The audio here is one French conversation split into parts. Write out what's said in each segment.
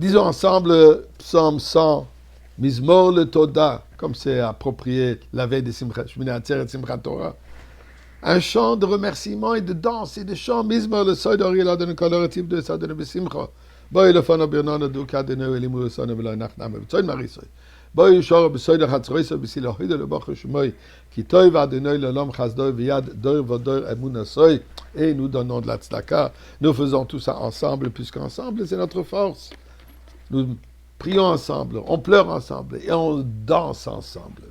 Disons ensemble, psaume 100, Mizmor le Toda, comme c'est approprié la veille de Shmini Atzeret Simchat Torah. Un chant de remerciement et de danse et de chant, Mizmor le Soy d'Ori Eladon coloratif de Sadon Besimcha. Boy le Fano Birnon du Kadene Elimu le Son de la Nachnam, Soy Marisoy. Boy Shor Besoy de Hatzroiso Besilohi de le Bach Shmoy, qui toy va de Noy le Lom Chasdoy Viad Doy Vodoy Emunasoy, et nous donnons de la tzedaka. Nous faisons tout ça ensemble, puisqu'ensemble c'est notre force. Nous prions ensemble, on pleure ensemble et on danse ensemble.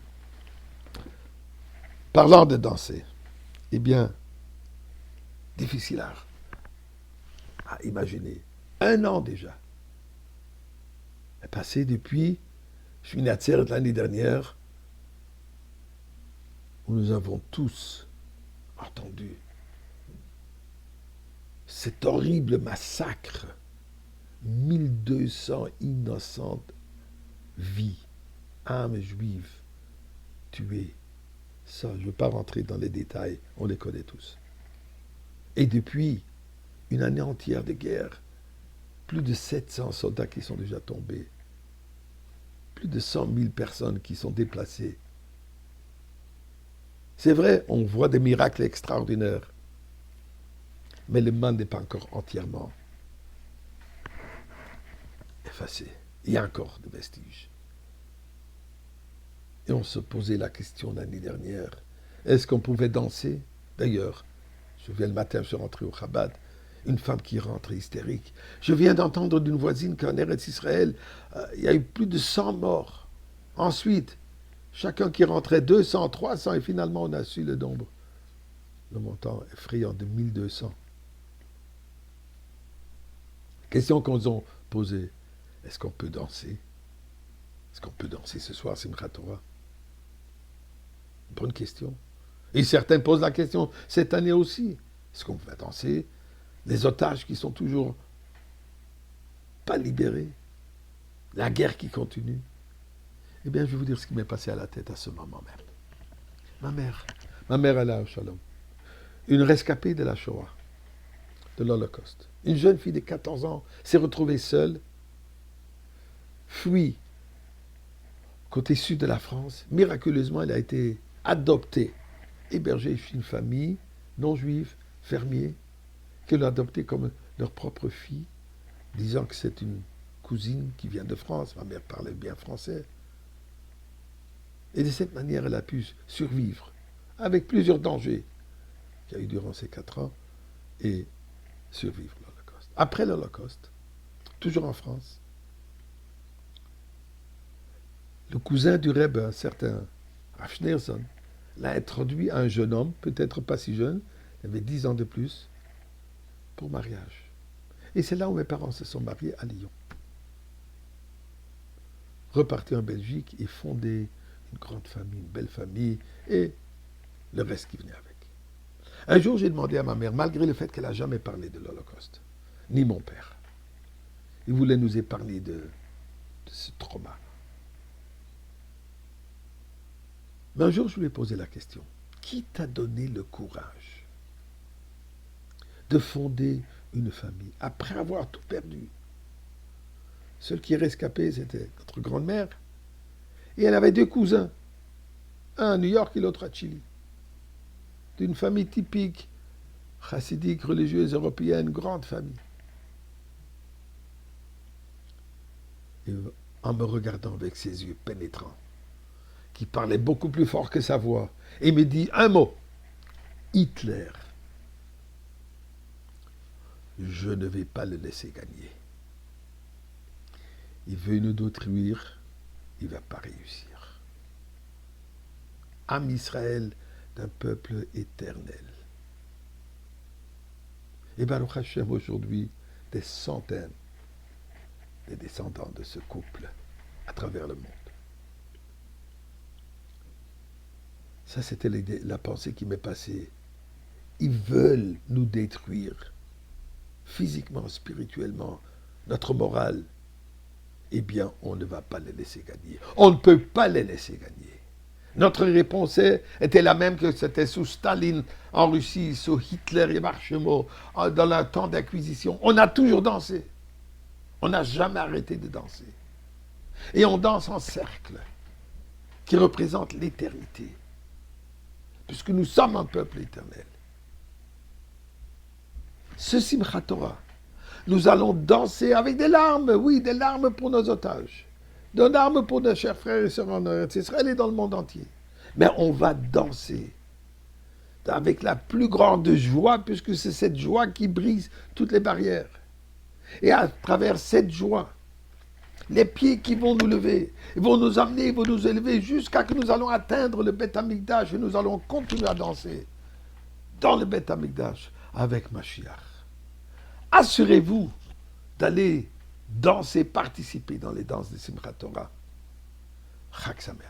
Parlant de danser, eh bien, difficile à imaginer. 1 an déjà est passé depuis Shmini Atzeret l'année dernière, où nous avons tous entendu cet horrible massacre. 1200 innocentes vies, âmes juives tuées. Ça, je ne veux pas rentrer dans les détails, on les connaît tous. Et depuis une année entière de guerre, plus de 700 soldats qui sont déjà tombés, plus de 100 000 personnes qui sont déplacées. C'est vrai, on voit des miracles extraordinaires, mais le mal n'est pas encore entièrement effacé. Il y a encore des vestiges. Et on se posait la question l'année dernière, est-ce qu'on pouvait danser? D'ailleurs, je viens le matin, je suis rentré au Chabad, une femme qui rentre hystérique. Je viens d'entendre d'une voisine qu'en Eretz Israël, il y a eu plus de 100 morts. Ensuite, chacun qui rentrait 200, 300, et finalement on a su le nombre, le montant effrayant de 1200. Question qu'on nous a posée, est-ce qu'on peut danser? Est-ce qu'on peut danser ce soir, Simchat Torah? Bonne question. Et certains posent la question cette année aussi. Est-ce qu'on va danser? Les otages qui sont toujours pas libérés. La guerre qui continue. Eh bien, je vais vous dire ce qui m'est passé à la tête à ce moment même. Ma mère elle a Shalom. Une rescapée de la Shoah, de l'Holocauste. Une jeune fille de 14 ans s'est retrouvée seule, fuit côté sud de la France. Miraculeusement, elle a été adoptée, hébergée chez une famille non juive, fermier, qui l'a adoptée comme leur propre fille, disant que c'est une cousine qui vient de France. Ma mère parlait bien français. Et de cette manière, elle a pu survivre, avec plusieurs dangers qu'il y a eu durant ces 4 ans, et survivre l'Holocauste. Après l'Holocauste, toujours en France, le cousin du Rebbe, un certain Rav Schneerson, l'a introduit à un jeune homme, peut-être pas si jeune, il avait 10 ans de plus, pour mariage. Et c'est là où mes parents se sont mariés, à Lyon. Repartis en Belgique et fondé une grande famille, une belle famille, et le reste qui venait avec. Un jour, j'ai demandé à ma mère, malgré le fait qu'elle n'a jamais parlé de l'Holocauste, ni mon père, il voulait nous épargner de ce trauma. Mais un jour, je lui ai posé la question, qui t'a donné le courage de fonder une famille après avoir tout perdu? Seul qui est rescapé, c'était notre grand-mère. Et elle avait 2 cousins, un à New York et l'autre à Chili. D'une famille typique, chassidique, religieuse, européenne, grande famille. Et en me regardant avec ses yeux pénétrants, qui parlait beaucoup plus fort que sa voix, et me dit un mot, Hitler. Je ne vais pas le laisser gagner. Il veut nous détruire, il ne va pas réussir. Âme Israël d'un peuple éternel. Et Baruch Hashem, aujourd'hui, des centaines de descendants de ce couple à travers le monde. Ça, c'était la pensée qui m'est passée. Ils veulent nous détruire, physiquement, spirituellement, notre morale. Eh bien, on ne va pas les laisser gagner. On ne peut pas les laisser gagner. Notre réponse était la même que c'était sous Staline en Russie, sous Hitler et Marchemo, dans le temps d'acquisition. On a toujours dansé. On n'a jamais arrêté de danser. Et on danse en cercle, qui représente l'éternité, puisque nous sommes un peuple éternel. Ce Simchat Torah, nous allons danser avec des larmes, oui, des larmes pour nos otages, des larmes pour nos chers frères et sœurs en Israël et dans le monde entier. Mais on va danser avec la plus grande joie, puisque c'est cette joie qui brise toutes les barrières. Et à travers cette joie, les pieds qui vont nous lever, ils vont nous amener, ils vont nous élever jusqu'à que nous allons atteindre le Beth Amikdash et nous allons continuer à danser dans le Beth Amikdash avec Mashiach. Assurez-vous d'aller danser, participer dans les danses de Simchat Torah. Chag Sameach.